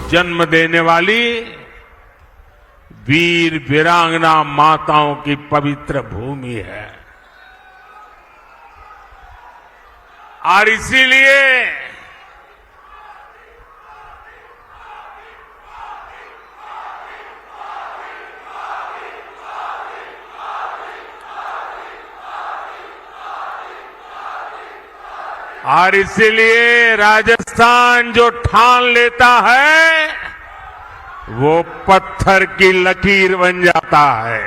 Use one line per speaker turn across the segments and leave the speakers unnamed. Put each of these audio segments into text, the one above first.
जन्म देने वाली वीर वीरांगना माताओं की पवित्र भूमि है। और इसीलिए राजस्थान जो ठान लेता है वो पत्थर की लकीर बन जाता है।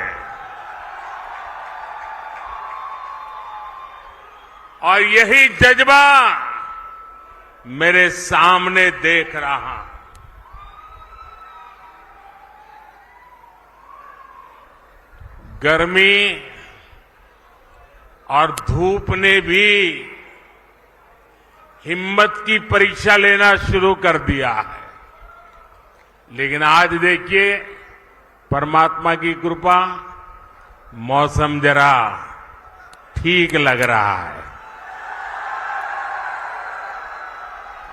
और यही जज्बा मेरे सामने देख रहा। गर्मी और धूप ने भी हिम्मत की परीक्षा लेना शुरू कर दिया है, लेकिन आज देखिए परमात्मा की कृपा, मौसम जरा ठीक लग रहा है।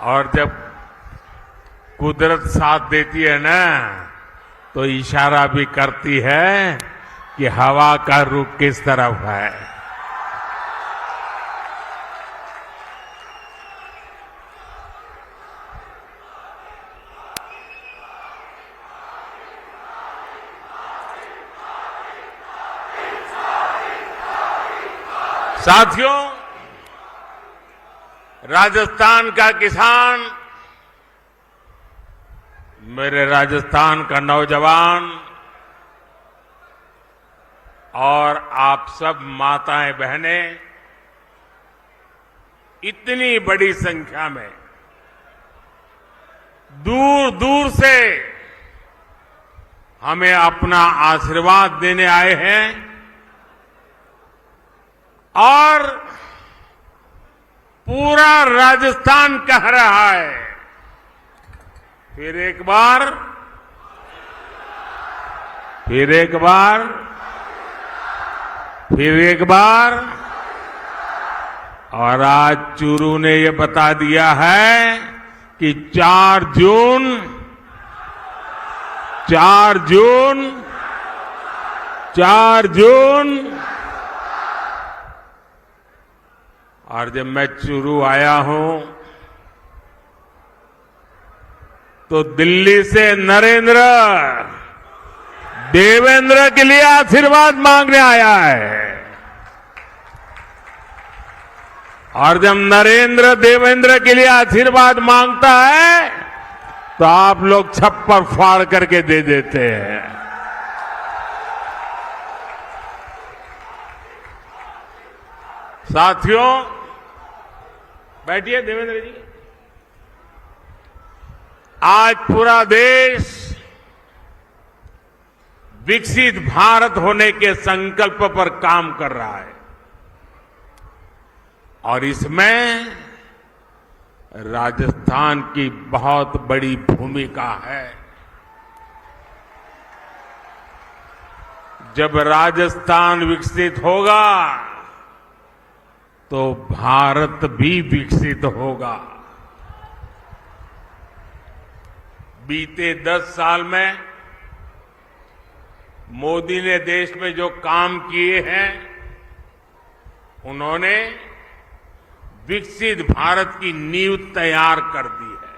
और जब कुदरत साथ देती है ना, तो इशारा भी करती है कि हवा का रुख किस तरफ है। साथियों, राजस्थान का किसान, मेरे राजस्थान का नौजवान और आप सब माताएं बहनें इतनी बड़ी संख्या में दूर दूर से हमें अपना आशीर्वाद देने आए हैं। और पूरा राजस्थान कह रहा है, फिर एक बार, फिर एक बार, फिर एक बार। और आज चूरू ने ये बता दिया है कि 4 जून 4 जून। और जब मैं चूरू आया हूं तो दिल्ली से नरेंद्र देवेंद्र के लिए आशीर्वाद मांगने आया है। और जब नरेंद्र देवेंद्र के लिए आशीर्वाद मांगता है तो आप लोग छप्पर फाड़ करके दे देते हैं। साथियों, बैठिए देवेंद्र जी। आज पूरा देश विकसित भारत होने के संकल्प पर काम कर रहा है और इसमें राजस्थान की बहुत बड़ी भूमिका है। जब राजस्थान विकसित होगा तो भारत भी विकसित होगा। बीते 10 साल में मोदी ने देश में जो काम किए हैं, उन्होंने विकसित भारत की नींव तैयार कर दी है।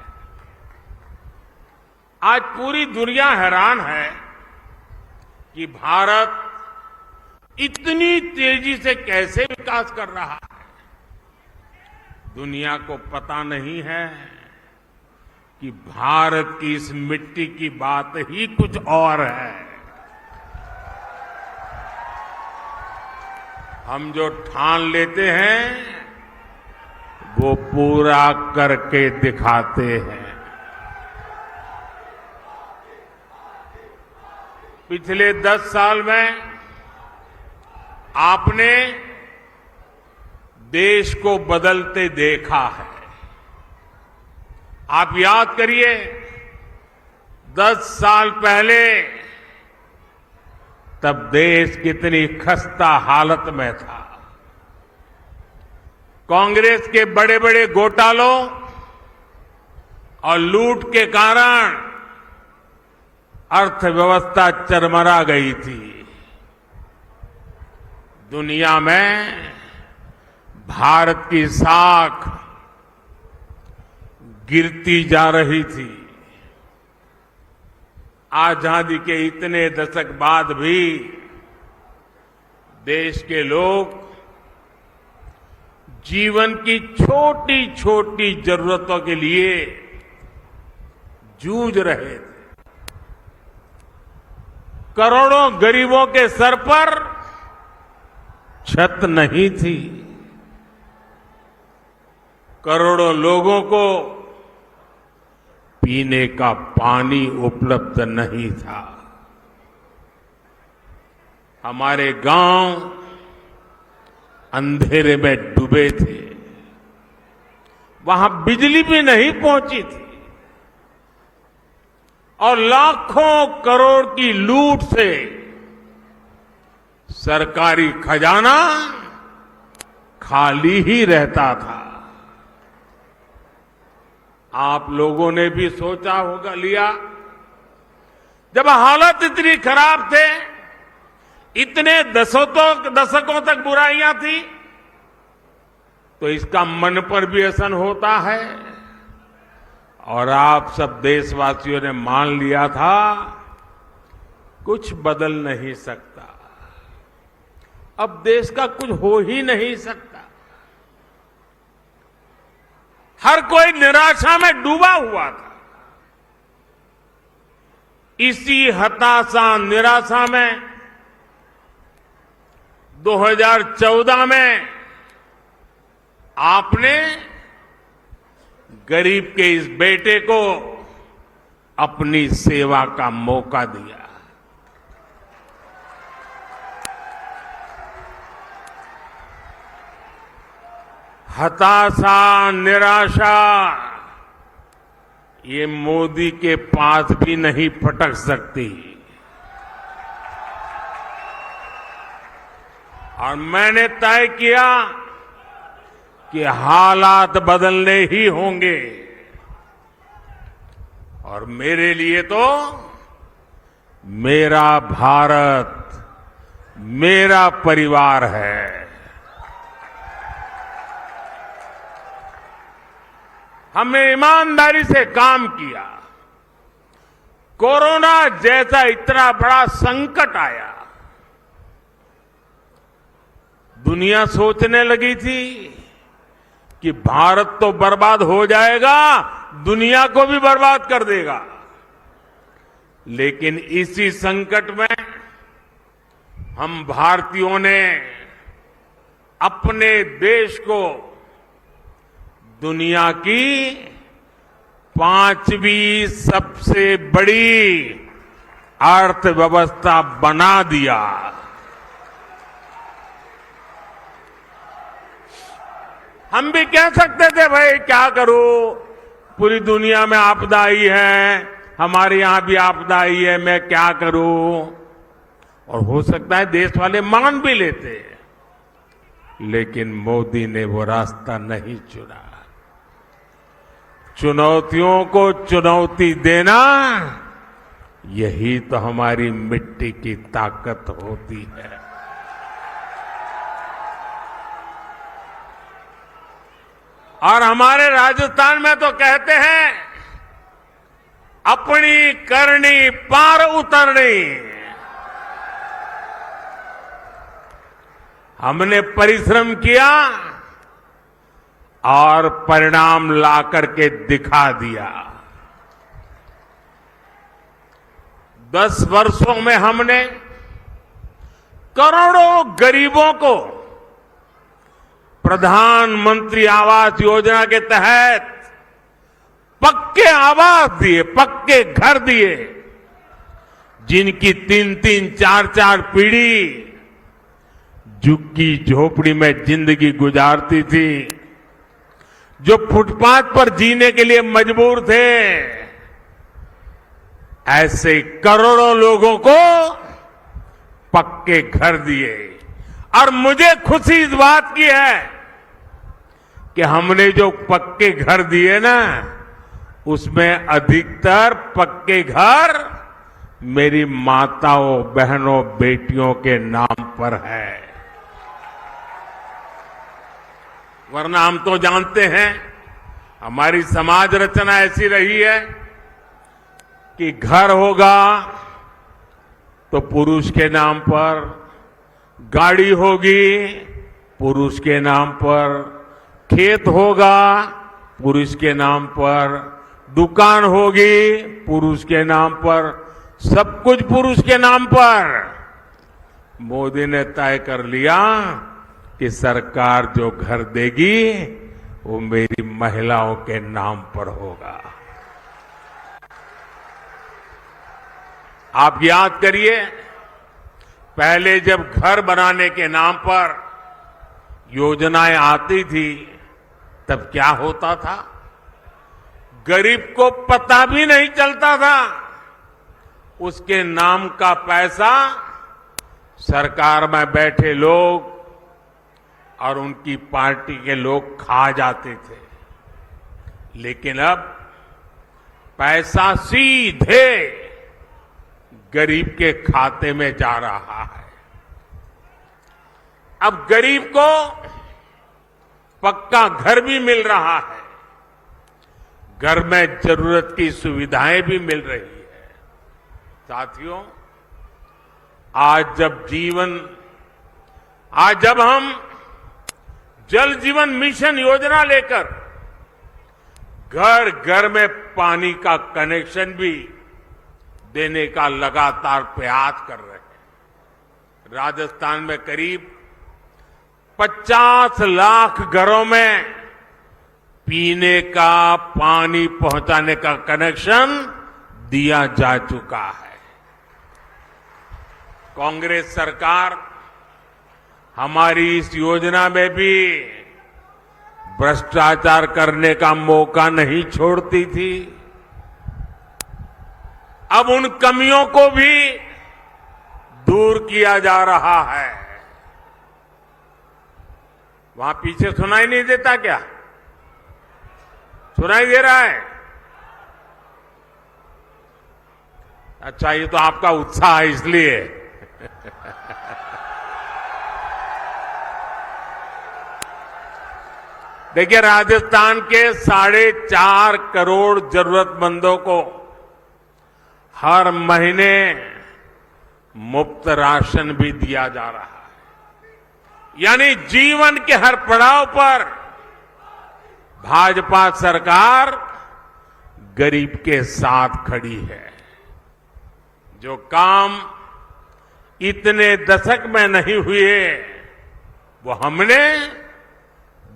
आज पूरी दुनिया हैरान है कि भारत इतनी तेजी से कैसे विकास कर रहा है। दुनिया को पता नहीं है कि भारत की इस मिट्टी की बात ही कुछ और है। हम जो ठान लेते हैं वो पूरा करके दिखाते हैं। पिछले 10 साल में आपने देश को बदलते देखा है। आप याद करिए, 10 साल पहले तब देश कितनी खस्ता हालत में था। कांग्रेस के बड़े बड़े घोटालों और लूट के कारण अर्थव्यवस्था चरमरा गई थी। दुनिया में भारत की साख गिरती जा रही थी। आजादी के इतने दशक बाद भी देश के लोग जीवन की छोटी छोटी जरूरतों के लिए जूझ रहे थे। करोड़ों गरीबों के सर पर छत नहीं थी। करोड़ों लोगों को पीने का पानी उपलब्ध नहीं था। हमारे गांव अंधेरे में डूबे थे। वहां बिजली भी नहीं पहुंची थी और लाखों करोड़ की लूट से सरकारी खजाना खाली ही रहता था। आप लोगों ने भी सोचा होगा लिया, जब हालत इतनी खराब थे, इतने दशकों तक बुराइयां थी, तो इसका मन पर भी असर होता है। और आप सब देशवासियों ने मान लिया था कुछ बदल नहीं सकता, अब देश का कुछ हो ही नहीं सकता। हर कोई निराशा में डूबा हुआ था। इसी हताशा निराशा में 2014 में आपने गरीब के इस बेटे को अपनी सेवा का मौका दिया। हताशा निराशा ये मोदी के पास भी नहीं फटक सकती। और मैंने तय किया कि हालात बदलने ही होंगे। और मेरे लिए तो मेरा भारत मेरा परिवार है। हमने ईमानदारी से काम किया। कोरोना जैसा इतना बड़ा संकट आया, दुनिया सोचने लगी थी कि भारत तो बर्बाद हो जाएगा, दुनिया को भी बर्बाद कर देगा। लेकिन इसी संकट में हम भारतीयों ने अपने देश को दुनिया की 5वीं सबसे बड़ी अर्थव्यवस्था बना दिया। हम भी कह सकते थे भाई क्या करूं, पूरी दुनिया में आपदा आई है, हमारे यहां भी आपदा आई है, मैं क्या करूं। और हो सकता है देश वाले मान भी लेते, लेकिन मोदी ने वो रास्ता नहीं चुना। चुनौतियों को चुनौती देना, यही तो हमारी मिट्टी की ताकत होती है। और हमारे राजस्थान में तो कहते हैं, अपनी करनी पार उतरनी। हमने परिश्रम किया और परिणाम ला करके दिखा दिया। 10 वर्षों में हमने करोड़ों गरीबों को प्रधानमंत्री आवास योजना के तहत पक्के आवास दिए, पक्के घर दिए, जिनकी 3-3, 4-4 पीढ़ी झुग्गी झोपड़ी में जिंदगी गुजारती थी, जो फुटपाथ पर जीने के लिए मजबूर थे, ऐसे करोड़ों लोगों को पक्के घर दिए। और मुझे खुशी इस बात की है कि हमने जो पक्के घर दिए ना, उसमें अधिकतर पक्के घर मेरी माताओं, बहनों, बेटियों के नाम पर है। वरना हम तो जानते हैं हमारी समाज रचना ऐसी रही है कि घर होगा तो पुरुष के नाम पर, गाड़ी होगी पुरुष के नाम पर, खेत होगा पुरुष के नाम पर, दुकान होगी पुरुष के नाम पर, सब कुछ पुरुष के नाम पर। मोदी ने तय कर लिया कि सरकार जो घर देगी वो मेरी महिलाओं के नाम पर होगा। आप याद करिए, पहले जब घर बनाने के नाम पर योजनाएं आती थी तब क्या होता था? गरीब को पता भी नहीं चलता था। उसके नाम का पैसा सरकार में बैठे लोग और उनकी पार्टी के लोग खा जाते थे। लेकिन अब पैसा सीधे गरीब के खाते में जा रहा है। अब गरीब को पक्का घर भी मिल रहा है, घर में जरूरत की सुविधाएं भी मिल रही है। साथियों, आज जब हम जल जीवन मिशन योजना लेकर घर घर में पानी का कनेक्शन भी देने का लगातार प्रयास कर रहे हैं। राजस्थान में करीब 50 लाख घरों में पीने का पानी पहुंचाने का कनेक्शन दिया जा चुका है। कांग्रेस सरकार हमारी इस योजना में भी भ्रष्टाचार करने का मौका नहीं छोड़ती थी। अब उन कमियों को भी दूर किया जा रहा है। वहां पीछे सुनाई नहीं देता क्या? सुनाई दे रहा है? अच्छा, ये तो आपका उत्साह है इसलिए। देखिए, राजस्थान के 4.5 करोड़ जरूरतमंदों को हर महीने मुफ्त राशन भी दिया जा रहा है। यानी जीवन के हर पड़ाव पर भाजपा सरकार गरीब के साथ खड़ी है। जो काम इतने दशक में नहीं हुए वो हमने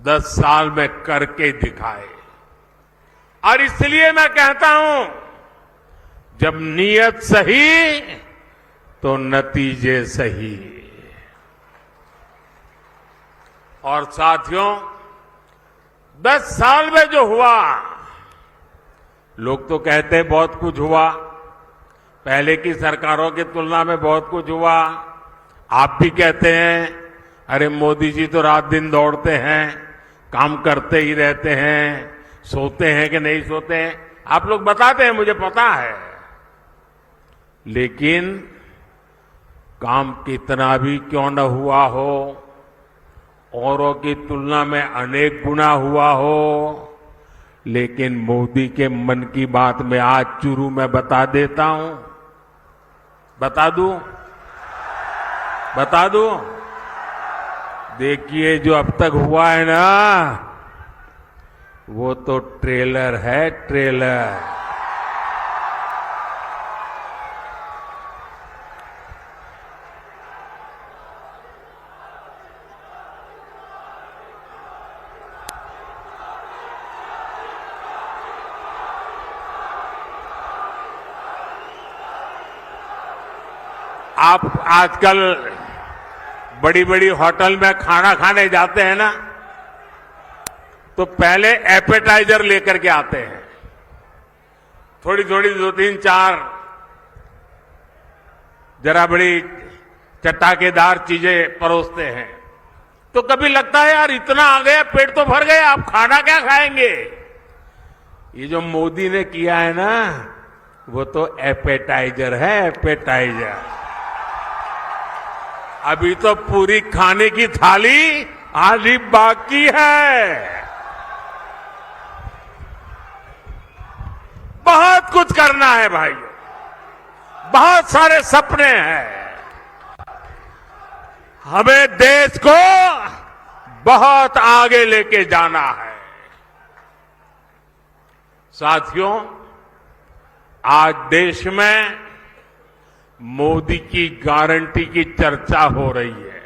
10 साल में करके दिखाए। और इसलिए मैं कहता हूं, जब नीयत सही तो नतीजे सही। और साथियों, 10 साल में जो हुआ, लोग तो कहते हैं बहुत कुछ हुआ, पहले की सरकारों की तुलना में बहुत कुछ हुआ। आप भी कहते हैं अरे मोदी जी तो रात दिन दौड़ते हैं, काम करते ही रहते हैं, सोते हैं कि नहीं सोते हैं, आप लोग बताते हैं, मुझे पता है। लेकिन काम कितना भी क्यों न हुआ हो, औरों की तुलना में अनेक गुना हुआ हो, लेकिन मोदी के मन की बात में आज चुरू में बता देता हूं। बता दूं? देखिए, जो अब तक हुआ है ना, वो तो ट्रेलर है, ट्रेलर। आप आजकल बड़ी बड़ी होटल में खाना खाने जाते हैं ना, तो पहले एपेटाइजर लेकर के आते हैं, थोड़ी थोड़ी 2, 3, 4 जरा बड़ी चटाकेदार चीजें परोसते हैं। तो कभी लगता है यार इतना आ गया, पेट तो भर गया, आप खाना क्या खाएंगे। ये जो मोदी ने किया है ना, वो तो एपेटाइजर है, एपेटाइजर। अभी तो पूरी खाने की थाली आधी बाकी है। बहुत कुछ करना है भाइयों, बहुत सारे सपने हैं। हमें देश को बहुत आगे लेके जाना है। साथियों, आज देश में मोदी की गारंटी की चर्चा हो रही है।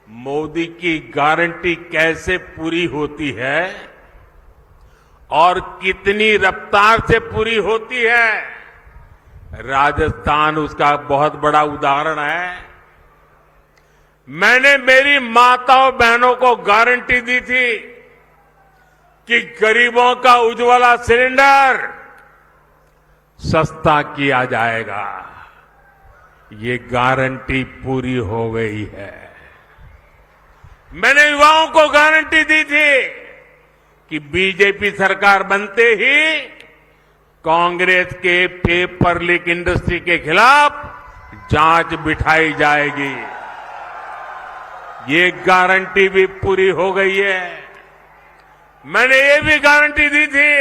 मोदी की गारंटी कैसे पूरी होती है और कितनी रफ्तार से पूरी होती है, राजस्थान उसका बहुत बड़ा उदाहरण है। मैंने मेरी माताओं बहनों को गारंटी दी थी कि गरीबों का उज्ज्वला सिलेंडर सस्ता किया जाएगा। ये गारंटी पूरी हो गई है। मैंने युवाओं को गारंटी दी थी कि बीजेपी सरकार बनते ही कांग्रेस के पेपर लीक इंडस्ट्री के खिलाफ जांच बिठाई जाएगी। ये गारंटी भी पूरी हो गई है। मैंने ये भी गारंटी दी थी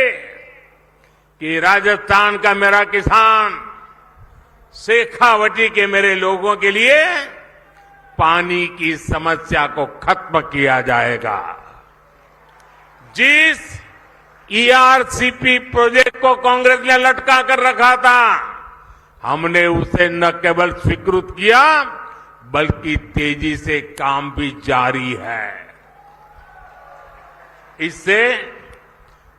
कि राजस्थान का मेरा किसान, शेखावटी के मेरे लोगों के लिए पानी की समस्या को खत्म किया जाएगा। जिस ईआरसीपी प्रोजेक्ट को कांग्रेस ने लटका कर रखा था, हमने उसे न केवल स्वीकृत किया बल्कि तेजी से काम भी जारी है। इससे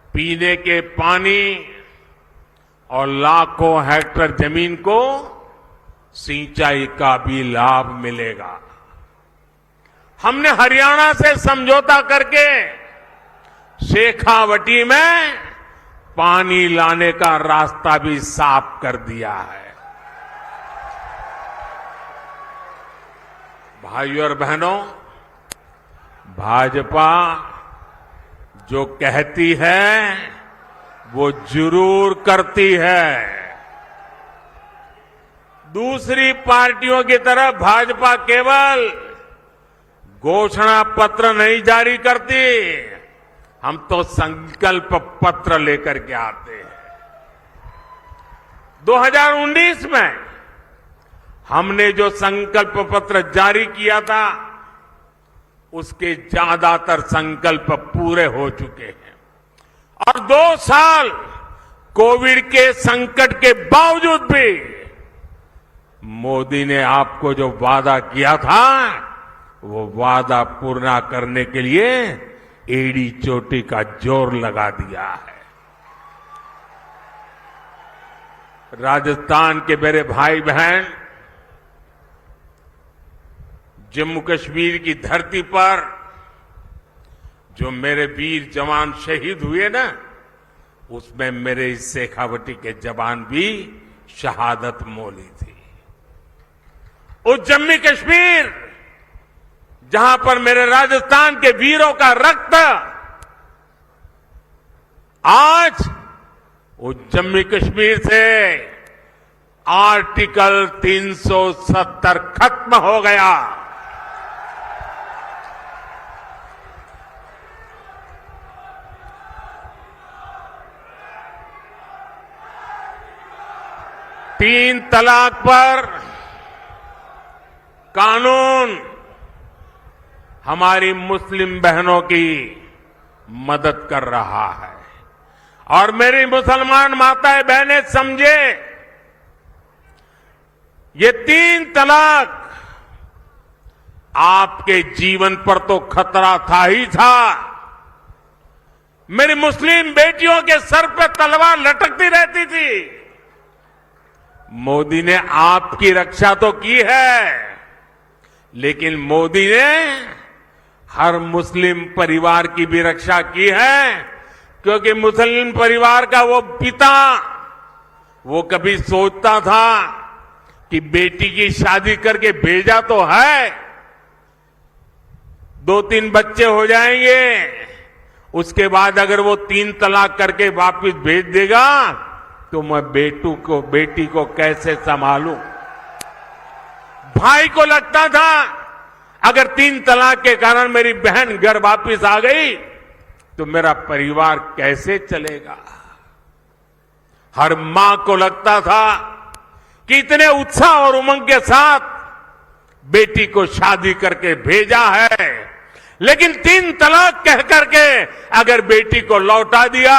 पीने के पानी और लाखों हेक्टेयर जमीन को सिंचाई का भी लाभ मिलेगा। हमने हरियाणा से समझौता करके शेखावटी में पानी लाने का रास्ता भी साफ कर दिया है। भाइयों और बहनों, भाजपा जो कहती है वो जरूर करती है। दूसरी पार्टियों की तरह भाजपा केवल घोषणा पत्र नहीं जारी करती, हम तो संकल्प पत्र लेकर के आते हैं। 2019 में हमने जो संकल्प पत्र जारी किया था उसके ज्यादातर संकल्प पूरे हो चुके हैं और 2 साल कोविड के संकट के बावजूद भी मोदी ने आपको जो वादा किया था वो वादा पूरा करने के लिए एड़ी चोटी का जोर लगा दिया है। राजस्थान के मेरे भाई बहन, जम्मू कश्मीर की धरती पर जो मेरे वीर जवान शहीद हुए ना, उसमें मेरे इस शेखावटी के जवान भी शहादत मोली थी। उस जम्मू कश्मीर जहां पर मेरे राजस्थान के वीरों का रक्त आज उस जम्मू कश्मीर से आर्टिकल 370 खत्म हो गया। तीन तलाक पर कानून हमारी मुस्लिम बहनों की मदद कर रहा है और मेरी मुसलमान माताएं बहनें समझे, ये 3 तलाक आपके जीवन पर तो खतरा था ही था। मेरी मुस्लिम बेटियों के सर पर तलवार लटकती रहती थी। मोदी ने आपकी रक्षा तो की है, लेकिन मोदी ने हर मुस्लिम परिवार की भी रक्षा की है, क्योंकि मुस्लिम परिवार का वो पिता वो कभी सोचता था कि बेटी की शादी करके भेजा तो है, 2-3 बच्चे हो जाएंगे, उसके बाद अगर वो 3 तलाक करके वापस भेज देगा तो मैं बेटी को कैसे संभालूं। भाई को लगता था अगर 3 तलाक के कारण मेरी बहन घर वापिस आ गई तो मेरा परिवार कैसे चलेगा। हर मां को लगता था कि इतने उत्साह और उमंग के साथ बेटी को शादी करके भेजा है, लेकिन 3 तलाक कह करके अगर बेटी को लौटा दिया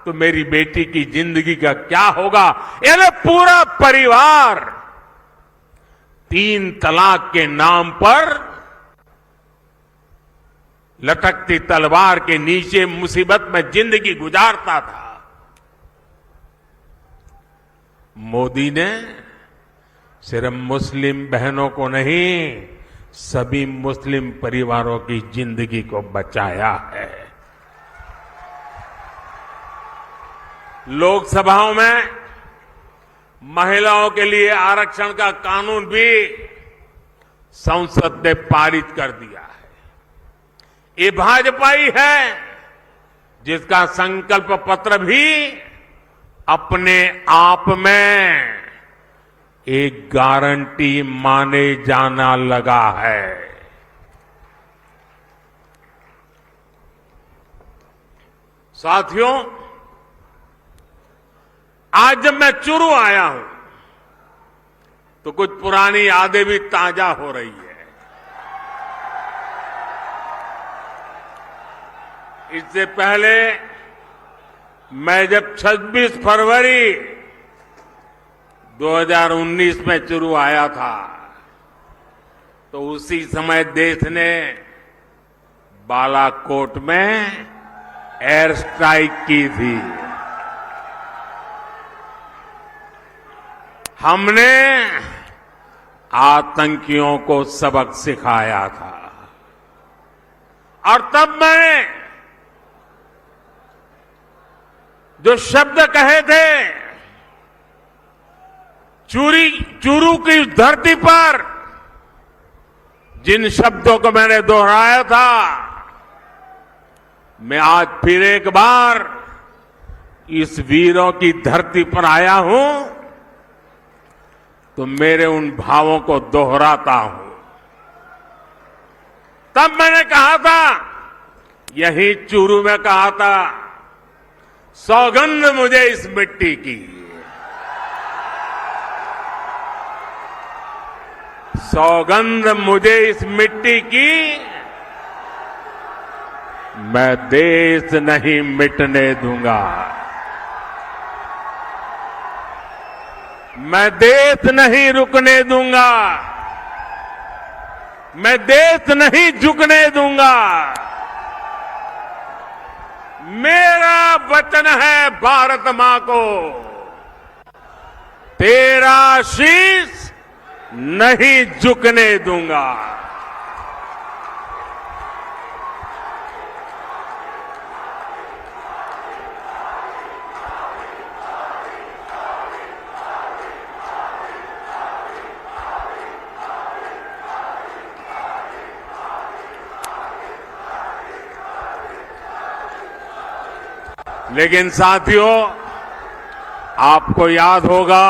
तो मेरी बेटी की जिंदगी का क्या होगा। यानी पूरा परिवार 3 तलाक के नाम पर लटकती तलवार के नीचे मुसीबत में जिंदगी गुजारता था। मोदी ने सिर्फ मुस्लिम बहनों को नहीं, सभी मुस्लिम परिवारों की जिंदगी को बचाया है। लोकसभाओं में महिलाओं के लिए आरक्षण का कानून भी संसद ने पारित कर दिया है। ये भाजपा ही है जिसका संकल्प पत्र भी अपने आप में एक गारंटी माने जाना लगा है। साथियों, आज जब मैं चुरू आया हूं तो कुछ पुरानी यादें भी ताजा हो रही है। इससे पहले मैं जब 26 फरवरी 2019 में चुरू आया था तो उसी समय देश ने बालाकोट में एयर स्ट्राइक की थी। हमने आतंकियों को सबक सिखाया था और तब मैंने जो शब्द कहे थे, चूरू की धरती पर जिन शब्दों को मैंने दोहराया था, मैं आज फिर एक बार इस वीरों की धरती पर आया हूं तो मेरे उन भावों को दोहराता हूं। तब मैंने कहा था, यही चूरू में कहा था, सौगंध मुझे इस मिट्टी की, सौगंध मुझे इस मिट्टी की, मैं देश नहीं मिटने दूंगा, मैं देश नहीं रुकने दूंगा, मैं देश नहीं झुकने दूंगा। मेरा वचन है भारत मां को, तेरा शीश नहीं झुकने दूंगा। लेकिन साथियों, आपको याद होगा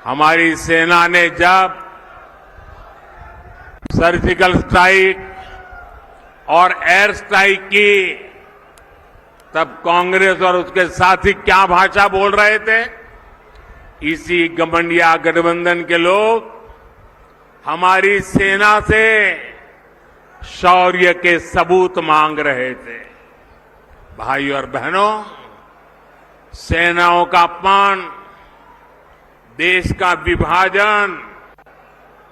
हमारी सेना ने जब सर्जिकल स्ट्राइक और एयर स्ट्राइक की, तब कांग्रेस और उसके साथी क्या भाषा बोल रहे थे। इसी गठबंधन गठबंधन के लोग हमारी सेना से शौर्य के सबूत मांग रहे थे। भाई और बहनों, सेनाओं का अपमान, देश का विभाजन,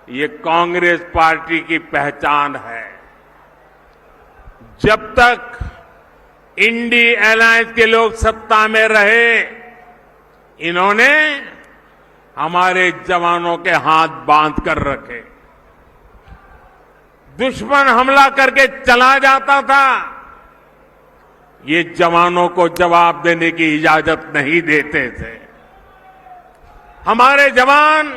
ये कांग्रेस पार्टी की पहचान है। जब तक इंडी अलायंस के लोग सत्ता में रहे, इन्होंने हमारे जवानों के हाथ बांध कर रखे। दुश्मन हमला करके चला जाता था, ये जवानों को जवाब देने की इजाजत नहीं देते थे। हमारे जवान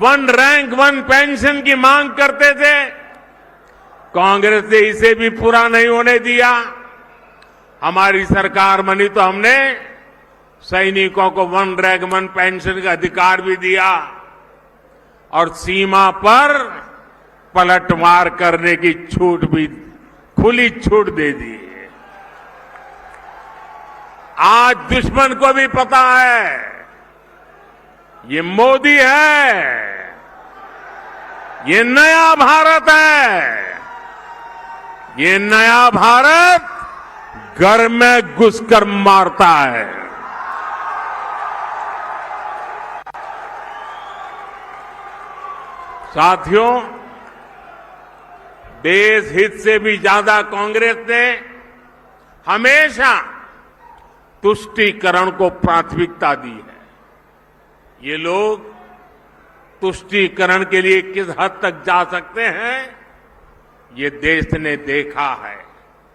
1 रैंक 1 पेंशन की मांग करते थे, कांग्रेस ने इसे भी पूरा नहीं होने दिया। हमारी सरकार बनी तो हमने सैनिकों को वन रैंक वन पेंशन का अधिकार भी दिया और सीमा पर पलटवार करने की छूट भी, खुली छूट दे दी। आज दुश्मन को भी पता है ये मोदी है, ये नया भारत है। ये नया भारत घर में घुसकर मारता है। साथियों, देश हित से भी ज्यादा कांग्रेस ने हमेशा तुष्टीकरण को प्राथमिकता दी है। ये लोग तुष्टीकरण के लिए किस हद तक जा सकते हैं, ये देश ने देखा है।